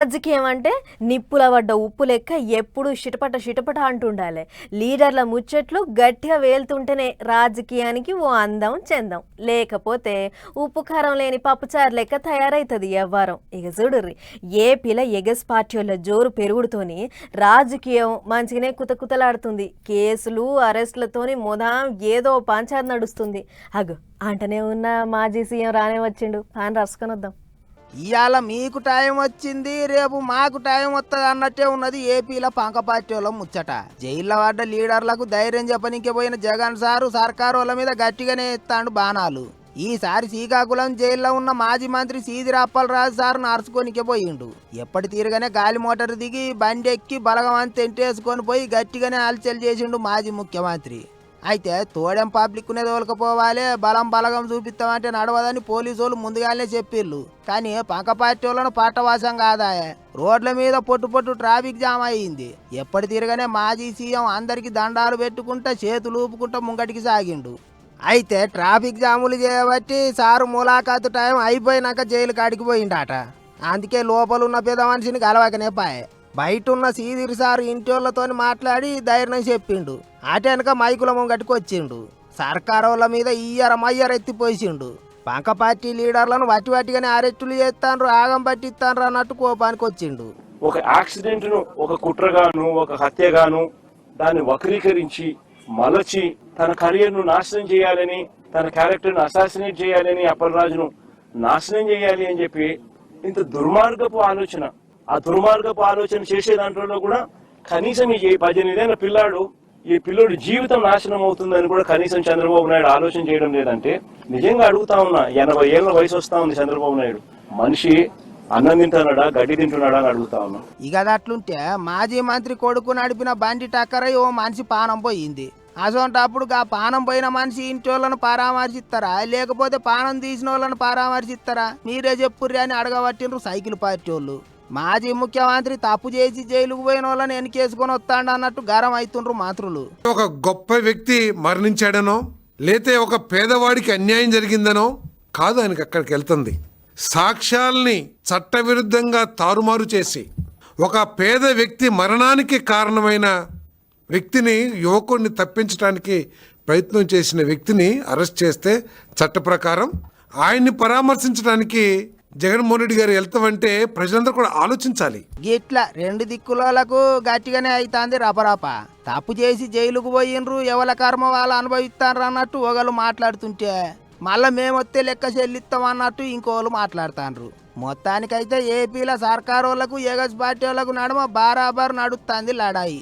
రాజకీయం అంటే నిప్పుల పడ్డ ఉప్పు లెక్క ఎప్పుడు చిటపట అంటుండాలి. లీడర్ల ముచ్చట్లు గట్టిగా వేలుతుంటేనే రాజకీయానికి ఓ అందం చందం, లేకపోతే ఉప్పు కారం లేని పప్పుచారు లెక్క తయారైతుంది వ్యవహారం. ఇక చూడుర్రి, ఏపీల ఎగస్ పార్టీల జోరు పెరుగుడుతోని రాజకీయం మంచిగానే కుతకుతలాడుతుంది. కేసులు అరెస్టులతోని ఏదో పంచారు నడుస్తుంది. అగు అంటనే ఉన్న మాజీ సీఎం రానే వచ్చిండు, పాన్ రాసుకొని వద్దాం. ఇవాళ మీకు టైం వచ్చింది, రేపు మాకు టైం వస్తుంది అన్నట్టే ఉన్నది ఏపీలో పంక పార్టీలో ముచ్చట. జైల్లో పడ్డ లీడర్లకు ధైర్యం చెప్పనికే పోయిన జగన్ సారు సర్కారు వాళ్ళ మీద గట్టిగానే ఎత్తాడు బాణాలు. ఈసారి శ్రీకాకుళం జైల్లో ఉన్న మాజీ మంత్రి సీదిరాప్పలరాజు సార్ నడుచుకొనికే పోయిండు. ఎప్పటి తీరుగానే గాలి మోటార్ దిగి బండి ఎక్కి బలగమంత ఎంటేసుకొని పోయి గట్టిగానే హల్చల్ చేసిండు మాజీ ముఖ్యమంత్రి. అయితే తోడెం పబ్లిక్నే తోలుకపోవాలి, బలగం చూపిస్తామంటే నడవదని పోలీసు వాళ్ళు ముందుగానే చెప్పిళ్ళు. కానీ పక్క పార్టీ వాళ్ళను పట్టవాసం కాదాయే. రోడ్ల మీద పొట్టు ట్రాఫిక్ జామ్ అయ్యింది. ఎప్పటి తిరగానే మాజీ సీఎం అందరికి దండాలు పెట్టుకుంటా చేతులు ఊపుకుంటా ముంగటికి సాగిండు. అయితే ట్రాఫిక్ జాములు చేయబట్టి సారు ములాఖాతు టైం అయిపోయినాక జైలు కాడికి పోయిండట. అందుకే లోపలున్న పెద్ద మనిషిని గలవకనే పాయే. బయట ఉన్న సీదిరి సారు ఇంటోళ్లతో మాట్లాడి ధైర్యం చెప్పిండు. అటెనక మైకుల ముంగటికి వచ్చిండు. సర్కారు వాళ్ళ మీద మయ్యర ఎత్తిపోయిండు. పంక పార్టీ లీడర్లను వట్టిగానే అరెస్టులు చేస్తాను, ఆగం పట్టిస్తాను అన్నట్టు కోపానికి వచ్చిండు. ఒక యాక్సిడెంట్ ను ఒక కుట్రగాను ఒక హత్యగాను దాన్ని వక్రీకరించి మలచి తన కెరీర్ ను నాశనం చేయాలని, తన క్యారెక్టర్ ను అసాసినేట్ చేయాలని, అప్పలరాజును నాశనం చేయాలి అని చెప్పి ఇంత దుర్మార్గపు ఆలోచన, ఆ దుర్మార్గపు ఆలోచన చేసే దాంట్లో కూడా కనీసం ఈ 18 ఏళ్ల పిల్లాడు, ఈ పిల్లోడి జీవితం నాశనం అవుతుందని కూడా కనీసం చంద్రబాబు నాయుడు ఆలోచన చేయడం లేదంటే నిజంగా అడుగుతా ఉన్నా. 80 ఏళ్ల వయసు వస్తా ఉంది చంద్రబాబు నాయుడు. మనిషి అన్నం తింటున్నాడా గడ్డి తింటున్నాడా అని అడుగుతా ఉన్నా. ఇక అట్లుంటే మాజీ మంత్రి కొడుకు నడిపిన బండి టక్కరై ఓ మనిషి పానం పోయింది. అసోంటప్పుడు ఆ పానం పోయిన మనిషి ఇంటోళ్ళను పరామర్శిస్తారా, లేకపోతే పానం తీసిన వాళ్ళను పరామర్శిస్తారా? మీరే చెప్పుర్రి అని అడగబట్టిండ్రు సైకిల్ పార్టీ వాళ్ళు. మాజీ ముఖ్యమంత్రి తప్పు చేసి జైలుకు పోయిన వాళ్ళని వెనకేసుకొని వస్తాడు అన్నట్టు గరం అవుతుండ్రు మంత్రులు. ఒక గొప్ప వ్యక్తి మరణించాడనో లేతే ఒక పేదవాడికి అన్యాయం జరిగిందనో కాదు ఆయనకి అక్కడికి వెళ్తుంది. సాక్ష్యాల్ని చట్టవిరుద్ధంగా తారుమారు చేసి ఒక పేద వ్యక్తి మరణానికి కారణమైన వ్యక్తిని, యువకుడిని తప్పించడానికి ప్రయత్నం చేసిన వ్యక్తిని అరెస్ట్ చేస్తే చట్ట ప్రకారం ఆయన్ని పరామర్శించడానికి జగన్మోహన్ రెడ్డి గారు వెళ్తామంటే ప్రజలందరూ కూడా ఆలోచించాలి. గిట్లా 2 దిక్కులకు గట్టిగానే అవుతుంది రపరాప. తప్పు చేసి జైలుకు పోయిండ్రు, ఎవల కర్మ వాళ్ళు అనుభవిస్తారు అన్నట్టు ఒకళ్ళు మాట్లాడుతుంటే మళ్ళా మేమొత్తే లెక్క చెల్లిస్తాం అన్నట్టు ఇంకోళ్ళు మాట్లాడుతాండ్రు. మొత్తానికైతే ఏపీలో సర్కారు వాళ్ళకు ఎగస్ పార్టీ వాళ్ళకు నడుమ బారాబారు నడుస్తుంది లడాయి.